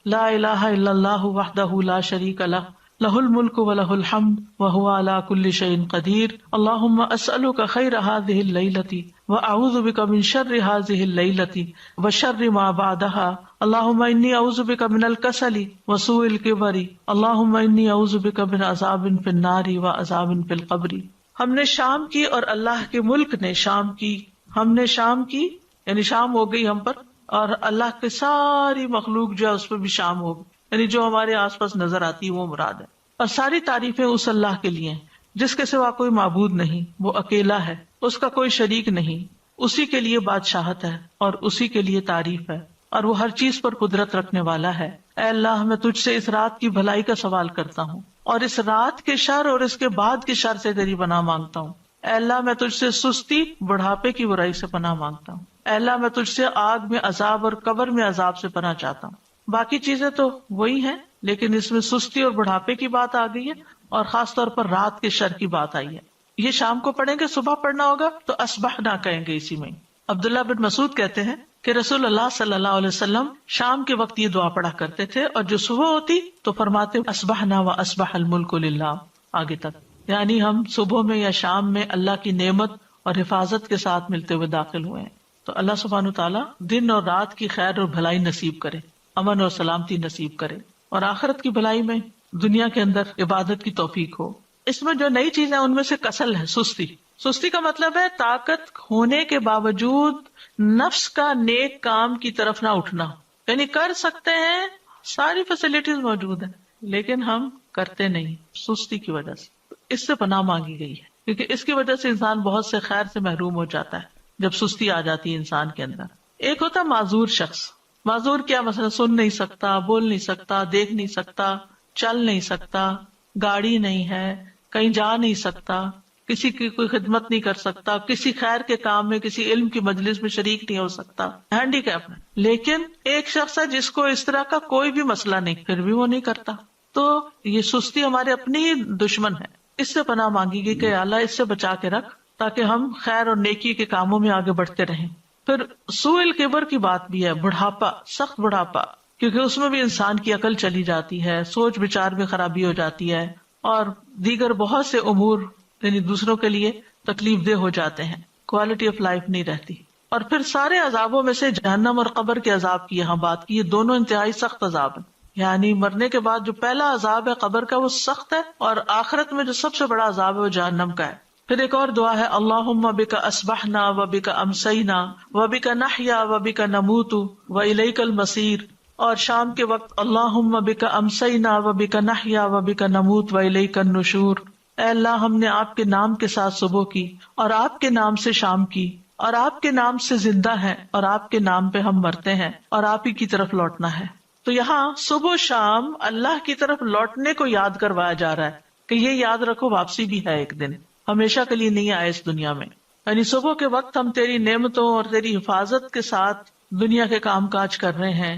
لا الہ الا اللہ وحدہ لا شریک لہ لہ الملک ولہ الحمد وہو علی کل شیء قدیر. اللہم اسألک خیر ہذہ اللیلۃ واعوذ بک من شر ہذہ اللیلۃ وشر ما بعدها. اللہم انی اعوذ بک من الکسل وسوء الکبر. اللہم انی اعوذ بک من عذاب فی النار وعذاب فی القبر. ہم نے شام کی اور اللہ کے ملک نے شام کی. ہم نے شام کی یعنی شام ہو گئی ہم پر، اور اللہ کی ساری مخلوق جو ہے اس پہ بھی شام ہوگی، یعنی جو ہمارے آس پاس نظر آتی ہے وہ مراد ہے. اور ساری تعریفیں اس اللہ کے لیے ہیں جس کے سوا کوئی معبود نہیں، وہ اکیلا ہے، اس کا کوئی شریک نہیں، اسی کے لیے بادشاہت ہے اور اسی کے لیے تعریف ہے، اور وہ ہر چیز پر قدرت رکھنے والا ہے. اے اللہ، میں تجھ سے اس رات کی بھلائی کا سوال کرتا ہوں اور اس رات کے شر اور اس کے بعد کے شر سے تیری پناہ مانگتا ہوں. اے اللہ، میں تجھ سے سستی، بڑھاپے کی برائی سے پناہ مانگتا ہوں. اے اللہ، میں تجھ سے آگ میں عذاب اور قبر میں عذاب سے پناہ چاہتا ہوں. باقی چیزیں تو وہی ہیں، لیکن اس میں سستی اور بڑھاپے کی بات آ گئی ہے، اور خاص طور پر رات کے شر کی بات آئی ہے. یہ شام کو پڑھیں گے، صبح پڑھنا ہوگا تو اصبحنا کہیں گے اسی میں. عبداللہ بن مسعود کہتے ہیں کہ رسول اللہ صلی اللہ علیہ وسلم شام کے وقت یہ دعا پڑھا کرتے تھے، اور جو صبح ہوتی تو فرماتے اصبحنا و اصبح الملک للہ آگے تک، یعنی ہم صبح میں یا شام میں اللہ کی نعمت اور حفاظت کے ساتھ ملتے ہوئے داخل ہوئے ہیں. تو اللہ سبحانہ تعالیٰ دن اور رات کی خیر اور بھلائی نصیب کرے، امن اور سلامتی نصیب کرے، اور آخرت کی بھلائی میں دنیا کے اندر عبادت کی توفیق ہو. اس میں جو نئی چیز ہے ان میں سے کسل ہے، سستی. سستی کا مطلب ہے طاقت ہونے کے باوجود نفس کا نیک کام کی طرف نہ اٹھنا، یعنی کر سکتے ہیں، ساری فیسلٹیز موجود ہیں لیکن ہم کرتے نہیں سستی کی وجہ سے. اس سے پناہ مانگی گئی ہے کیونکہ اس کی وجہ سے انسان بہت سے خیر سے محروم ہو جاتا ہے جب سستی آ جاتی ہے انسان کے اندر. ایک ہوتا معذور شخص. معذور کیا مثلا سن نہیں سکتا، بول نہیں سکتا، دیکھ نہیں سکتا، چل نہیں سکتا، گاڑی نہیں ہے، کہیں جا نہیں سکتا، کسی کی کوئی خدمت نہیں کر سکتا، کسی خیر کے کام میں، کسی علم کی مجلس میں شریک نہیں ہو سکتا، ہینڈی کیپ ہے. لیکن ایک شخص ہے جس کو اس طرح کا کوئی بھی مسئلہ نہیں، پھر بھی وہ نہیں کرتا. تو یہ سستی ہمارے اپنی ہی دشمن ہے. اس سے پناہ مانگی گئی کہ اللہ اس سے بچا کے رکھ تاکہ ہم خیر اور نیکی کے کاموں میں آگے بڑھتے رہیں. پھر سوء الکبر کی بات بھی ہے، بڑھاپا، سخت بڑھاپا، کیونکہ اس میں بھی انسان کی عقل چلی جاتی ہے، سوچ بچار میں خرابی ہو جاتی ہے، اور دیگر بہت سے امور یعنی دوسروں کے لیے تکلیف دہ ہو جاتے ہیں، کوالٹی آف لائف نہیں رہتی. اور پھر سارے عذابوں میں سے جہنم اور قبر کے عذاب کی یہاں بات کی، یہ دونوں انتہائی سخت عذاب ہیں. یعنی مرنے کے بعد جو پہلا عذاب ہے قبر کا وہ سخت ہے، اور آخرت میں جو سب سے بڑا عذاب ہے وہ جہنم کا ہے. پھر ایک اور دعا ہے اللہم بک اصبحنا و بک امسینا و بک نحیا و بک نموت و الیک المصیر. اور شام کے وقت اللہم بک امسینا و بک نحیا و بک نموت و الیک النشور. اے اللہ، ہم نے آپ کے نام کے ساتھ صبح کی اور آپ کے نام سے شام کی، اور آپ کے نام سے زندہ ہیں اور آپ کے نام پہ ہم مرتے ہیں اور آپ ہی کی طرف لوٹنا ہے. تو یہاں صبح شام اللہ کی طرف لوٹنے کو یاد کروایا جا رہا ہے کہ یہ یاد رکھو واپسی بھی ہے ایک دن، ہمیشہ کے لیے نہیں آئے اس دنیا میں. یعنی صبح کے وقت ہم تیری نعمتوں اور تیری حفاظت کے ساتھ دنیا کے کام کاج کر رہے ہیں،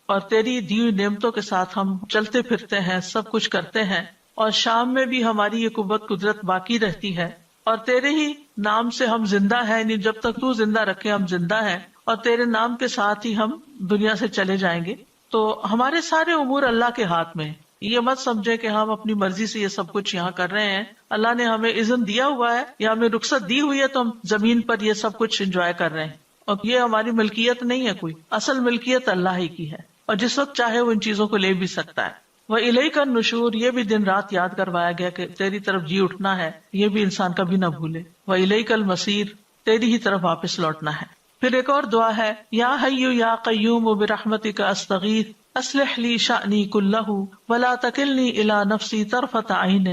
اور تیری دی ہوئی نعمتوں کے ساتھ ہم چلتے پھرتے ہیں، سب کچھ کرتے ہیں، اور شام میں بھی ہماری یہ قوت قدرت باقی رہتی ہے، اور تیرے ہی نام سے ہم زندہ ہیں، یعنی جب تک تو زندہ رکھے ہم زندہ ہیں، اور تیرے نام کے ساتھ ہی ہم دنیا سے چلے جائیں گے. تو ہمارے سارے امور اللہ کے ہاتھ میں ہیں. یہ مت سمجھے کہ ہم اپنی مرضی سے یہ سب کچھ یہاں کر رہے ہیں. اللہ نے ہمیں اذن دیا ہوا ہے یا ہمیں رخصت دی ہوئی ہے تو ہم زمین پر یہ سب کچھ انجوائے کر رہے ہیں، اور یہ ہماری ملکیت نہیں ہے، کوئی اصل ملکیت اللہ ہی کی ہے، اور جس وقت چاہے وہ ان چیزوں کو لے بھی سکتا ہے. وَإِلَيْكَ النُّشُورُ، یہ بھی دن رات یاد کروایا گیا کہ تیری طرف جی اٹھنا ہے، یہ بھی انسان کبھی نہ بھولے. وَإِلَيْكَ الْمَصِيرُ، تیری ہی طرف واپس لوٹنا ہے. پھر ایک اور دعا ہے یا حی یا قیوم برحمتک استغیث اصلح لی شأنی کلہ ولا تکلنی الی نفسی طرفۃ عین.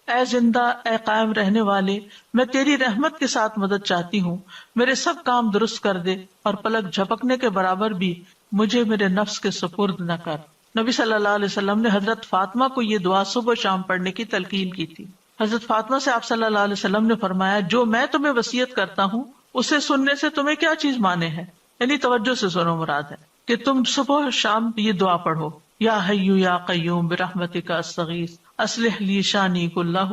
اے زندہ، اے قائم رہنے والے، میں تیری رحمت کے ساتھ مدد چاہتی ہوں، میرے سب کام درست کر دے اور پلک جھپکنے کے برابر بھی مجھے میرے نفس کے سپرد نہ کر. نبی صلی اللہ علیہ وسلم نے حضرت فاطمہ کو یہ دعا صبح شام پڑھنے کی تلقین کی تھی. حضرت فاطمہ سے آپ صلی اللہ علیہ وسلم نے فرمایا جو میں تمہیں وصیت کرتا ہوں اسے سننے سے تمہیں کیا چیز مانے ہے، یعنی توجہ سے سنو، مراد ہے کہ تم صبح شام یہ دعا پڑھو یا حی یا قیوم برحمتک استغیث اصلح لی شانی کلہ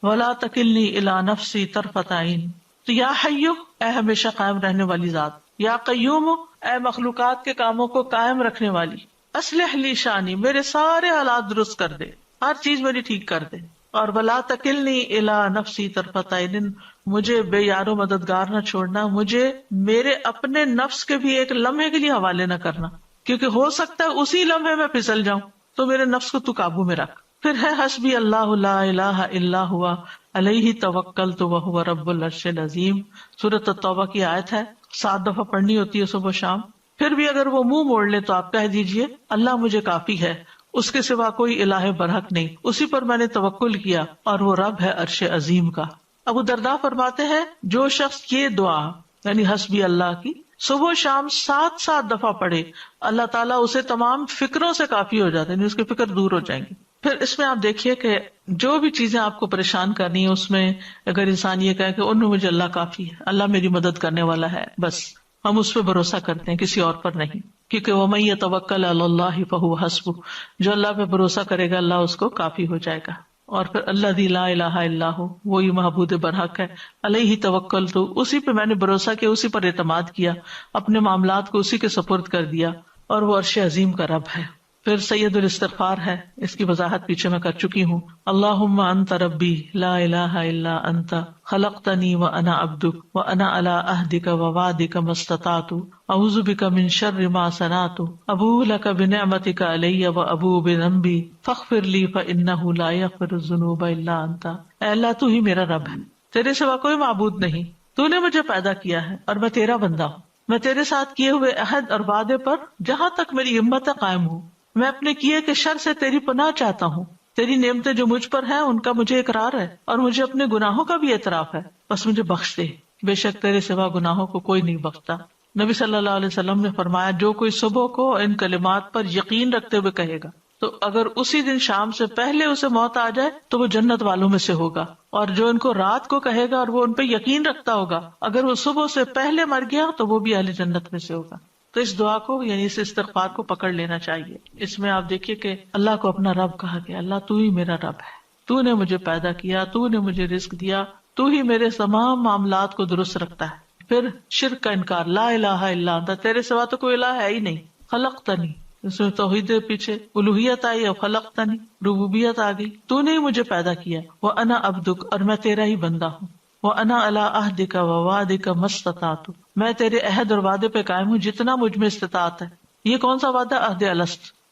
ولا تکلنی الی نفسی طرفۃ عین. تو یا حی، اے ہمیشہ قائم رہنے والی ذات، یا قیوم، اے مخلوقات کے کاموں کو قائم رکھنے والی، اصلح لی شانی، میرے سارے حالات درست کر دے، ہر چیز میری ٹھیک کر دے، اور ولا تکلنی الی نفسی طرفۃ عین، مجھے بے یار و مددگار نہ چھوڑنا، مجھے میرے اپنے نفس کے بھی ایک لمحے کے لیے حوالے نہ کرنا، کیونکہ ہو سکتا ہے اسی لمحے میں پھسل جاؤں، تو میرے نفس کو تو قابو میں رکھ. پھر ہے حسبی اللہ لا الہ الا ہوا علیہ توکلت وہو رب العرش العظیم. سورۃ التوبہ کی آیت ہے، 7 دفعہ پڑھنی ہوتی ہے صبح و شام. پھر بھی اگر وہ منہ موڑ لے تو آپ کہہ دیجئے اللہ مجھے کافی ہے، اس کے سوا کوئی الہ برحق نہیں، اسی پر میں نے توکل کیا اور وہ رب ہے عرش عظیم کا. ابو درداء فرماتے ہیں جو شخص یہ دعا یعنی حسبی اللہ کی صبح و شام 7 دفعہ پڑھے، اللہ تعالیٰ اسے تمام فکروں سے کافی ہو جاتے ہیں، یعنی اس کی فکر دور ہو جائیں گی. پھر اس میں آپ دیکھیے کہ جو بھی چیزیں آپ کو پریشان کرنی ہے اس میں اگر انسان یہ کہے کہ ان میں مجھے اللہ کافی ہے، اللہ میری مدد کرنے والا ہے، بس ہم اس پہ بھروسہ کرتے ہیں، کسی اور پر نہیں. کیونکہ وَمَن يَتَوَکَّلْ عَلَى اللَّهِ فَهُوَ حَسْبُهُ، جو اللہ پہ بھروسہ کرے گا اللہ اس کو کافی ہو جائے گا. اور پھر الذی لا الہ الا ہو، وہی معبود برحق ہے. علیہ توکلت، اسی پہ میں نے بھروسہ کیا، اسی پر اعتماد کیا، اپنے معاملات کو اسی کے سپرد کر دیا، اور وہ عرش عظیم کا رب ہے. پھر سید الاستغفار ہے، اس کی وضاحت پیچھے میں کر چکی ہوں. اللہم انت ربی لا الہ الا انت خلقتنی وانا عبدک وانا علی عہدک ووعدک ما استطعت اعوذ بک من شر ما صنعت ابوء لک بنعمتک علی وابوء بذنبی فاغفر لی فانہ لا یغفر الذنوب الا انت. اے اللہ تو ہی میرا رب ہے، تیرے سوا کوئی معبود نہیں، تو نے مجھے پیدا کیا ہے اور میں تیرا بندہ ہوں. میں تیرے ساتھ کیے ہوئے عہد اور وعدے پر جہاں تک میری ہمت قائم ہوں. میں اپنے کیے کے شر سے تیری پناہ چاہتا ہوں. تیری نعمتیں جو مجھ پر ہیں ان کا مجھے اقرار ہے اور مجھے اپنے گناہوں کا بھی اعتراف ہے، بس مجھے بخش دے، بے شک تیرے سوا گناہوں کو کوئی نہیں بخشتا. نبی صلی اللہ علیہ وسلم نے فرمایا جو کوئی صبح کو ان کلمات پر یقین رکھتے ہوئے کہے گا تو اگر اسی دن شام سے پہلے اسے موت آ جائے تو وہ جنت والوں میں سے ہوگا، اور جو ان کو رات کو کہے گا اور وہ ان پہ یقین رکھتا ہوگا اگر وہ صبح سے پہلے مر گیا تو وہ بھی اہل جنت میں سے ہوگا. تو اس دعا کو یعنی اس استغفار کو پکڑ لینا چاہیے. اس میں آپ دیکھیے کہ اللہ کو اپنا رب کہا گیا، اللہ تو ہی میرا رب ہے، تو نے مجھے پیدا کیا، تو نے مجھے رزق دیا، تو ہی میرے تمام معاملات کو درست رکھتا ہے. پھر شرک کا انکار، لا الہ الا انت، تیرے سوا تو کوئی الہ ہے ہی نہیں. خلقتنی، اس میں توحید پیچھے الوہیت آئی اور خلقتنی ربوبیت آ گئی، تو نے ہی مجھے پیدا کیا. وانا عبدک، اور میں تیرا ہی بندہ ہوں. وَأَنَا عَلَىٰ عَهْدِكَ وَوَعْدِكَ مَا اسْتَطَعْتُ، میں تیرے عہد اور وعدے پہ قائم ہوں جتنا مجھ میں استطاعت ہے. یہ کون سا وعدہ؟ عہد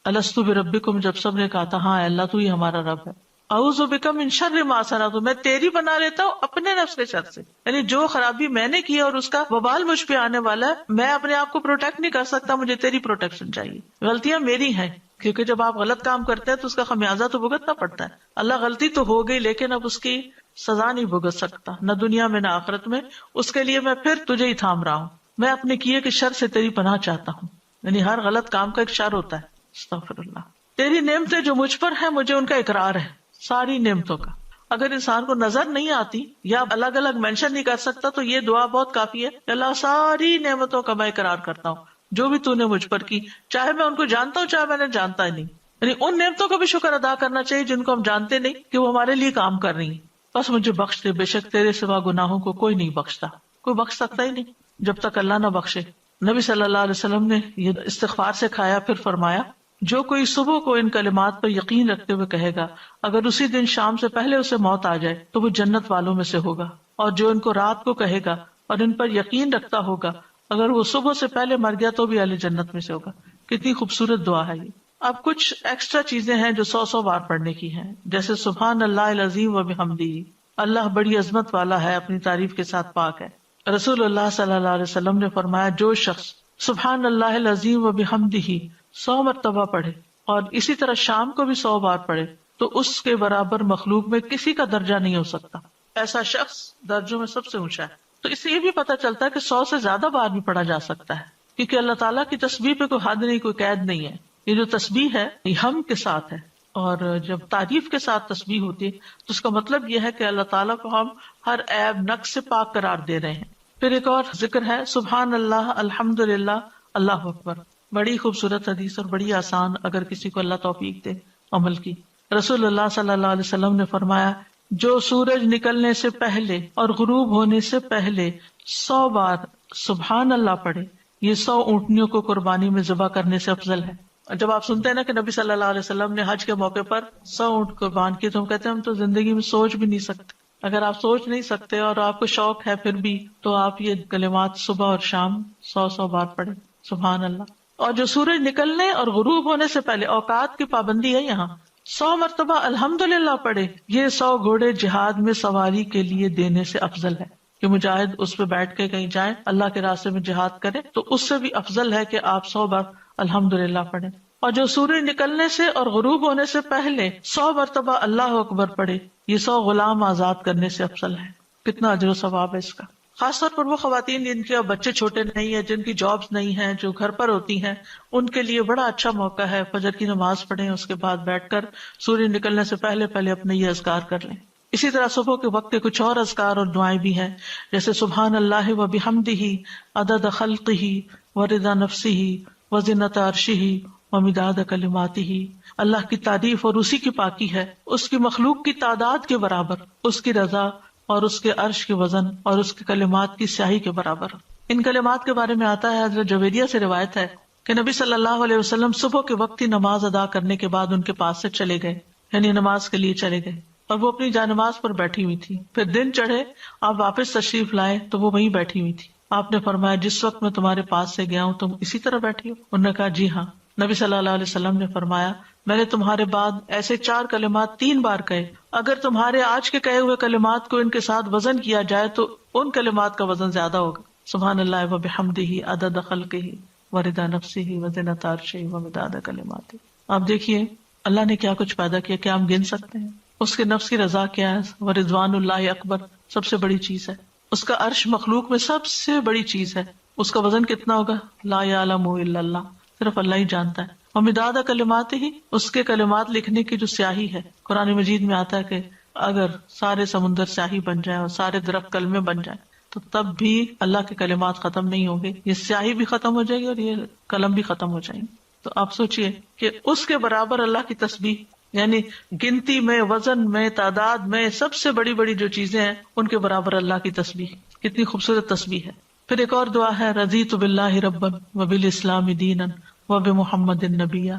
الست بربکم، جب سب نے کہا تھا ہاں اللہ تو ہی ہمارا رب ہے. اعوذ بک من شر ما صنعت، میں تیری بنا لیتا ہوں اپنے نفس کے شر سے، یعنی جو خرابی میں نے کی اور اس کا وبال مجھ پہ آنے والا ہے، میں اپنے آپ کو پروٹیکٹ نہیں کر سکتا، مجھے تیری پروٹیکشن چاہیے. غلطیاں میری ہیں، کیونکہ جب آپ غلط کام کرتے ہیں تو اس کا خمیازہ تو بھگتنا پڑتا ہے. اللہ غلطی تو ہو گئی لیکن اب اس کی سزا نہیں بھگت سکتا، نہ دنیا میں نہ آخرت میں. اس کے لیے میں پھر تجھے ہی تھام رہا ہوں. میں اپنے کیے کے شر سے تیری پناہ چاہتا ہوں، یعنی ہر غلط کام کا ایک شر ہوتا ہے. استغفر اللہ. تیری نعمتیں جو مجھ پر ہیں مجھے ان کا اقرار ہے، ساری نعمتوں کا. اگر انسان کو نظر نہیں آتی یا الگ الگ مینشن نہیں کر سکتا تو یہ دعا بہت کافی ہے. اللہ ساری نعمتوں کا میں اقرار کرتا ہوں جو بھی تو نے مجھ پر کی، چاہے میں ان کو جانتا ہوں چاہے میں نے جانتا ہی نہیں. یعنی ان نعمتوں کا بھی شکر ادا کرنا چاہیے جن کو ہم جانتے نہیں کہ وہ ہمارے لیے کام کر رہی ہیں. بس مجھے بخش دے، بے شک تیرے سوا گناہوں کو کوئی نہیں بخشتا، کوئی بخش سکتا ہی نہیں جب تک اللہ نہ بخشے. نبی صلی اللہ علیہ وسلم نے یہ استغفار سے کھایا، پھر فرمایا جو کوئی صبح کو ان کلمات پر یقین رکھتے ہوئے کہے گا اگر اسی دن شام سے پہلے اسے موت آ جائے تو وہ جنت والوں میں سے ہوگا، اور جو ان کو رات کو کہے گا اور ان پر یقین رکھتا ہوگا اگر وہ صبح سے پہلے مر گیا تو بھی اہل جنت میں سے ہوگا. کتنی خوبصورت دعا ہے یہ. اب کچھ ایکسٹرا چیزیں ہیں جو 100 بار پڑھنے کی ہیں، جیسے سبحان اللہ العظیم و بحمدہ، اللہ بڑی عظمت والا ہے، اپنی تعریف کے ساتھ پاک ہے. رسول اللہ صلی اللہ علیہ وسلم نے فرمایا جو شخص سبحان اللہ العظیم و بحمدہ 100 مرتبہ پڑھے اور اسی طرح شام کو بھی 100 بار پڑھے تو اس کے برابر مخلوق میں کسی کا درجہ نہیں ہو سکتا. ایسا شخص درجوں میں سب سے اونچا ہے. تو اس سے یہ بھی پتہ چلتا ہے کہ 100 سے زیادہ بار بھی پڑھا جا سکتا ہے، کیونکہ اللہ تعالیٰ کی تسبیح پہ کوئی حد نہیں، کوئی قید نہیں ہے. یہ جو تسبیح ہے یہ ہم کے ساتھ ہے، اور جب تعریف کے ساتھ تسبیح ہوتی ہے تو اس کا مطلب یہ ہے کہ اللہ تعالیٰ کو ہم ہر عیب نقص سے پاک قرار دے رہے ہیں. پھر ایک اور ذکر ہے سبحان اللہ الحمدللہ اللہ اکبر. بڑی خوبصورت حدیث اور بڑی آسان، اگر کسی کو اللہ توفیق دے عمل کی. رسول اللہ صلی اللہ علیہ وسلم نے فرمایا جو سورج نکلنے سے پہلے اور غروب ہونے سے پہلے 100 بار سبحان اللہ پڑھے یہ 100 اونٹنیوں کو قربانی میں ذبح کرنے سے افضل ہے. جب آپ سنتے ہیں نا کہ نبی صلی اللہ علیہ وسلم نے حج کے موقع پر 100 اونٹ قربان کیے تو ہم کہتے ہیں ہم تو زندگی میں سوچ بھی نہیں سکتے. اگر آپ سوچ نہیں سکتے اور آپ کو شوق ہے پھر بھی تو آپ یہ کلمات صبح اور شام 100 بار پڑھیں سبحان اللہ. اور جو سورج نکلنے اور غروب ہونے سے پہلے، اوقات کی پابندی ہے یہاں 100 مرتبہ الحمدللہ پڑھے، یہ 100 گھوڑے جہاد میں سواری کے لیے دینے سے افضل ہے کہ مجاہد اس پہ بیٹھ کے کہیں جائیں اللہ کے راستے میں جہاد کرے، تو اس سے بھی افضل ہے کہ آپ 100 بار الحمدللہ پڑھیں۔ اور جو سورج نکلنے سے اور غروب ہونے سے پہلے 100 مرتبہ اللہ اکبر پڑھے، یہ 100 غلام آزاد کرنے سے افضل ہے۔ کتنا اجر و ثواب ہے اس کا۔ خاص طور پر وہ خواتین جن کے بچے چھوٹے نہیں ہیں، جن کی جابز نہیں ہیں، جو گھر پر ہوتی ہیں، ان کے لیے بڑا اچھا موقع ہے۔ فجر کی نماز پڑھیں، اس کے بعد بیٹھ کر سورج نکلنے سے پہلے اپنے یہ اذکار کر لیں۔ اسی طرح صبح کے وقت کے کچھ اور اذکار اور دعائیں بھی ہیں، جیسے سبحان اللہ و بحمدہ عدد خلقہ ورضا نفسہ وزنۃ عرشہ ومداد کلماتہ۔ اللہ کی تعریف اور اسی کی پاکی ہے، اس کی مخلوق کی تعداد کے برابر، اس کی رضا اور اس کے عرش کے وزن اور اس کے کلمات کی سیاہی کے برابر۔ ان کلمات کے بارے میں آتا ہے، حضرت جویریہ سے روایت ہے کہ نبی صلی اللہ علیہ وسلم صبح کے وقت ہی نماز ادا کرنے کے بعد ان کے پاس سے چلے گئے، یعنی نماز کے لیے چلے گئے، اور وہ اپنی جانماز پر بیٹھی ہوئی تھی۔ پھر دن چڑھے، آپ واپس تشریف لائے تو وہ وہیں بیٹھی ہوئی تھی۔ آپ نے فرمایا جس وقت میں تمہارے پاس سے گیا ہوں تم اسی طرح بیٹھی ہو؟ انہوں نے کہا جی ہاں۔ نبی صلی اللہ علیہ وسلم نے فرمایا میں نے تمہارے بعد ایسے 4 کلمات 3 بار کہے، اگر تمہارے آج کے کہے ہوئے کلمات کو ان کے ساتھ وزن کیا جائے تو ان کلمات کا وزن زیادہ ہوگا۔ سبحان اللہ و بحمدہ عدد خلقہ ورضا نفسہ وزنۃ عرشہ ومداد کلماتہ۔ آپ دیکھیے اللہ نے کیا کچھ پیدا کیا، کیا ہم گن سکتے ہیں؟ اس کے نفس کی رضا کیا ہے، ورضوان اللہ اکبر سب سے بڑی چیز ہے، اس کا عرش مخلوق میں سب سے بڑی چیز ہے، اس کا وزن کتنا ہوگا لا یعلم الا اللہ، صرف اللہ ہی جانتا ہے۔ ومداد کلمات ہی، اس کے کلمات لکھنے کی جو سیاہی ہے، قرآن مجید میں آتا ہے کہ اگر سارے سمندر سیاہی بن جائیں اور سارے درخت کلمے بن جائیں تو تب بھی اللہ کے کلمات ختم نہیں ہوں گے، یہ سیاہی بھی ختم ہو جائے گی اور یہ قلم بھی ختم ہو جائیں گے۔ تو آپ سوچئے کہ اس کے برابر اللہ کی تسبیح، یعنی گنتی میں، وزن میں، تعداد میں سب سے بڑی بڑی جو چیزیں ہیں ان کے برابر اللہ کی تسبیح، کتنی خوبصورت تسبیح ہے۔ پھر ایک اور دعا ہے رضیت باللہ ربا وبالاسلام دینا وبمحمد النبیہ،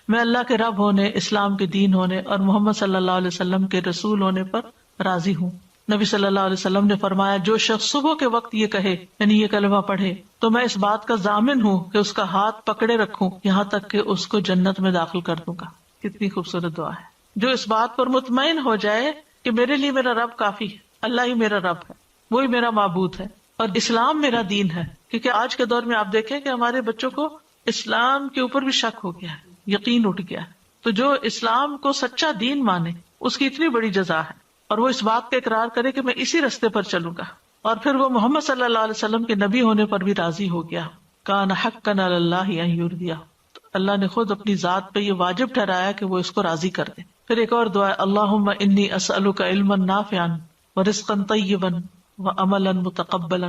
میں اللہ کے رب ہونے، اسلام کے دین ہونے اور محمد صلی اللہ علیہ وسلم کے رسول ہونے پر راضی ہوں۔ نبی صلی اللہ علیہ وسلم نے فرمایا جو شخص صبح کے وقت یہ کہے، یعنی یہ کلمہ پڑھے، تو میں اس بات کا ضامن ہوں کہ اس کا ہاتھ پکڑے رکھوں یہاں تک کہ اس کو جنت میں داخل کر دوں گا۔ کتنی خوبصورت دعا ہے۔ جو اس بات پر مطمئن ہو جائے کہ میرے لیے میرا رب کافی ہے، اللہ ہی میرا رب ہے، وہی میرا معبود ہے اور اسلام میرا دین ہے۔ کیونکہ آج کے دور میں آپ دیکھیں کہ ہمارے بچوں کو اسلام کے اوپر بھی شک ہو گیا ہے، یقین اٹھ گیا ہے۔ تو جو اسلام کو سچا دین مانے اس کی اتنی بڑی جزا ہے، اور وہ اس بات کا اقرار کرے کہ میں اسی رستے پر چلوں گا، اور پھر وہ محمد صلی اللہ علیہ وسلم کے نبی ہونے پر بھی راضی ہو گیا۔ کان حقا علی اللہ ان یرضیہ، اللہ نے خود اپنی ذات پہ یہ واجب ٹھہرایا کہ وہ اس کو راضی کر دے۔ پھر ایک اور دعا ہے اللہم انی اسألک علما نافعا ورزقا طیبا وعملا متقبلا،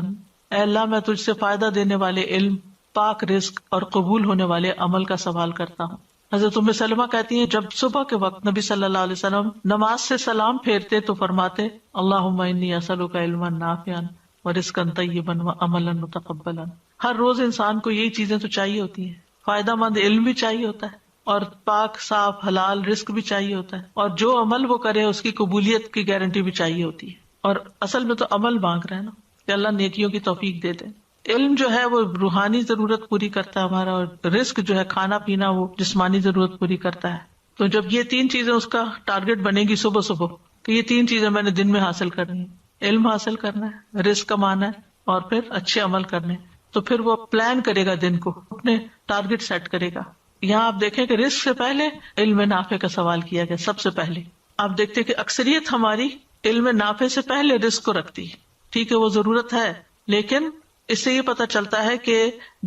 اے اللہ میں تجھ سے فائدہ دینے والے علم، پاک رزق اور قبول ہونے والے عمل کا سوال کرتا ہوں۔ حضرت ام سلمہ کہتی ہیں جب صبح کے وقت نبی صلی اللہ علیہ وسلم نماز سے سلام پھیرتے تو فرماتے اللہم انی اسألک علما نافعا ورزقا طیبا وعملا متقبلا۔ ہر روز انسان کو یہی چیزیں تو چاہیے ہوتی ہیں، فائدہ مند علم بھی چاہیے ہوتا ہے اور پاک صاف حلال رزق بھی چاہیے ہوتا ہے، اور جو عمل وہ کرے اس کی قبولیت کی گارنٹی بھی چاہیے ہوتی ہے۔ اور اصل میں تو عمل مانگ رہے ہیں نا کہ اللہ نیکیوں کی توفیق دے دے۔ علم جو ہے وہ روحانی ضرورت پوری کرتا ہے ہمارا، اور رزق جو ہے کھانا پینا وہ جسمانی ضرورت پوری کرتا ہے۔ تو جب یہ 3 چیزیں اس کا ٹارگٹ بنے گی صبح صبح کہ یہ 3 چیزیں میں نے دن میں حاصل کرنی ہے، علم حاصل کرنا ہے، رزق کمانا ہے اور پھر اچھے عمل کرنے، تو پھر وہ پلان کرے گا دن کو، اپنے ٹارگٹ سیٹ کرے گا۔ یہاں آپ دیکھیں کہ رزق سے پہلے علم نافع کا سوال کیا گیا سب سے پہلے۔ آپ دیکھتے کہ اکثریت ہماری علم نافع سے پہلے رزق کو رکھتی ہے، ٹھیک ہے وہ ضرورت ہے، لیکن اس سے یہ پتا چلتا ہے کہ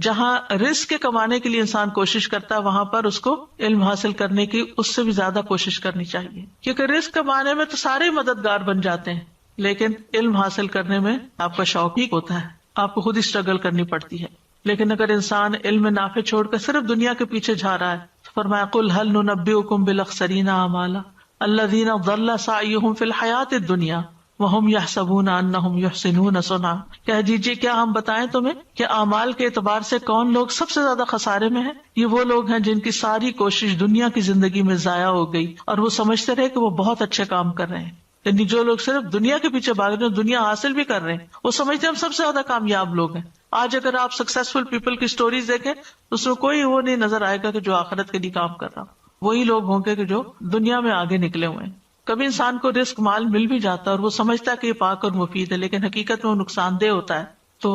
جہاں رزق کے کمانے کے لیے انسان کوشش کرتا ہے وہاں پر اس کو علم حاصل کرنے کی اس سے بھی زیادہ کوشش کرنی چاہیے، کیونکہ رزق کمانے میں تو سارے مددگار بن جاتے ہیں، لیکن علم حاصل کرنے میں آپ کا شوق ہی ہوتا ہے، آپ کو خود ہی اسٹرگل کرنی پڑتی ہے۔ لیکن اگر انسان علم نافع چھوڑ کر صرف دنیا کے پیچھے جا رہا ہے تو فرمایا قل هل ننبئکم بالاخسرین اعمالا الذین ضل سعیہم فی الحیاۃ الدنیا وہم یحسبون انہم یحسنون صنعا، کہہ دیجیے کیا ہم بتائیں تمہیں کہ اعمال کے اعتبار سے کون لوگ سب سے زیادہ خسارے میں ہیں؟ یہ وہ لوگ ہیں جن کی ساری کوشش دنیا کی زندگی میں ضائع ہو گئی اور وہ سمجھتے رہے کہ وہ بہت اچھے کام کر رہے ہیں۔ یعنی جو لوگ صرف دنیا کے پیچھے بھاگ رہے ہیں، دنیا حاصل بھی کر رہے ہیں، وہ سمجھتے ہیں ہم سب سے زیادہ کامیاب لوگ ہیں۔ آج اگر آپ سکسیسفل پیپل کی سٹوریز دیکھیں تو اس میں کوئی وہ نہیں نظر آئے گا کہ جو آخرت کے لیے کام کر رہا ہوں۔ وہی لوگ ہوں گے کہ جو دنیا میں آگے نکلے ہوئے ہیں. کبھی انسان کو رزق مال مل بھی جاتا ہے اور وہ سمجھتا ہے کہ یہ پاک اور مفید ہے، لیکن حقیقت میں وہ نقصان دہ ہوتا ہے. تو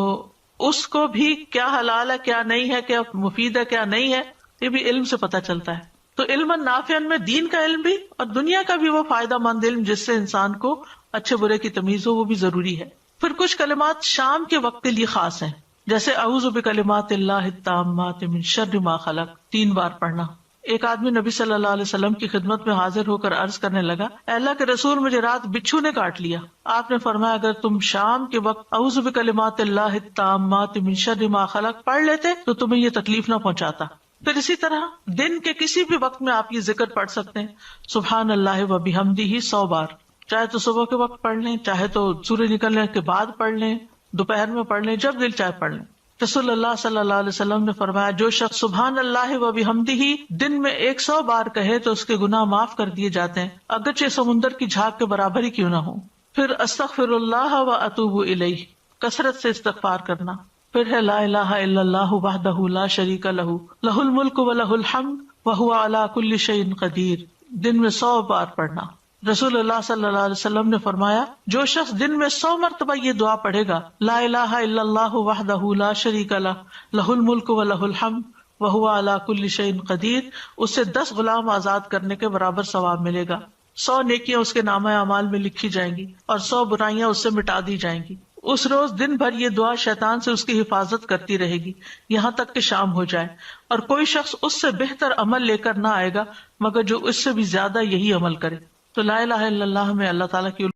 اس کو بھی کیا حلال ہے کیا نہیں ہے، کیا مفید ہے کیا نہیں ہے، یہ بھی علم سے پتہ چلتا ہے. تو علم نافع میں دین کا علم بھی اور دنیا کا بھی وہ فائدہ مند علم جس سے انسان کو اچھے برے کی تمیز ہو، وہ بھی ضروری ہے. پھر کچھ کلمات شام کے وقت کے لیے خاص ہیں، جیسے اعوذ بکلمات اللہ التامات من شر ما خلق 3 بار پڑھنا. ایک آدمی نبی صلی اللہ علیہ وسلم کی خدمت میں حاضر ہو کر عرض کرنے لگا، اے اللہ کے رسول، مجھے رات بچھو نے کاٹ لیا. آپ نے فرمایا اگر تم شام کے وقت اعوذ بکلمات اللہ التامات من شر ما خلق پڑھ لیتے تو تمہیں یہ تکلیف نہ پہنچاتا. پھر اسی طرح دن کے کسی بھی وقت میں آپ یہ ذکر پڑھ سکتے ہیں، سبحان اللہ و بحمدہ 100 بار. چاہے تو صبح کے وقت پڑھ لیں، چاہے تو سورج نکلنے کے بعد پڑھ لیں، دوپہر میں پڑھ لیں، جب دل چاہے پڑھ لیں. رسول اللہ صلی اللہ علیہ وسلم نے فرمایا جو شخص سبحان اللہ و بحمدہ دن میں 100 بار کہے تو اس کے گناہ معاف کر دیے جاتے ہیں، اگرچہ سمندر کی جھاگ کے برابر ہی کیوں نہ ہو. پھر استغفر اللہ و اتوب الیہ، کثرت سے استغفار کرنا. پھر ہے لا الہ الا اللہ وحدہ لا شریک لہ لہ الملک و لہ الحمد وہو علی کل شیء قدیر، دن میں 100 بار پڑھنا. رسول اللہ صلی اللہ علیہ وسلم نے فرمایا جو شخص دن میں 100 مرتبہ یہ دعا پڑھے گا، لا الہ الا اللہ وحدہ لا شریک لہ لہ الملک و لہ الحمد وہو علی کل شیء قدیر، اسے 10 غلام آزاد کرنے کے برابر ثواب ملے گا. 100 نیکیاں اس کے نامہ اعمال میں لکھی جائیں گی اور 100 برائیاں اس سے مٹا دی جائیں گی. اس روز دن بھر یہ دعا شیطان سے اس کی حفاظت کرتی رہے گی یہاں تک کہ شام ہو جائے، اور کوئی شخص اس سے بہتر عمل لے کر نہ آئے گا مگر جو اس سے بھی زیادہ یہی عمل کرے. تو لا الہ الا اللہ میں اللہ تعالیٰ کی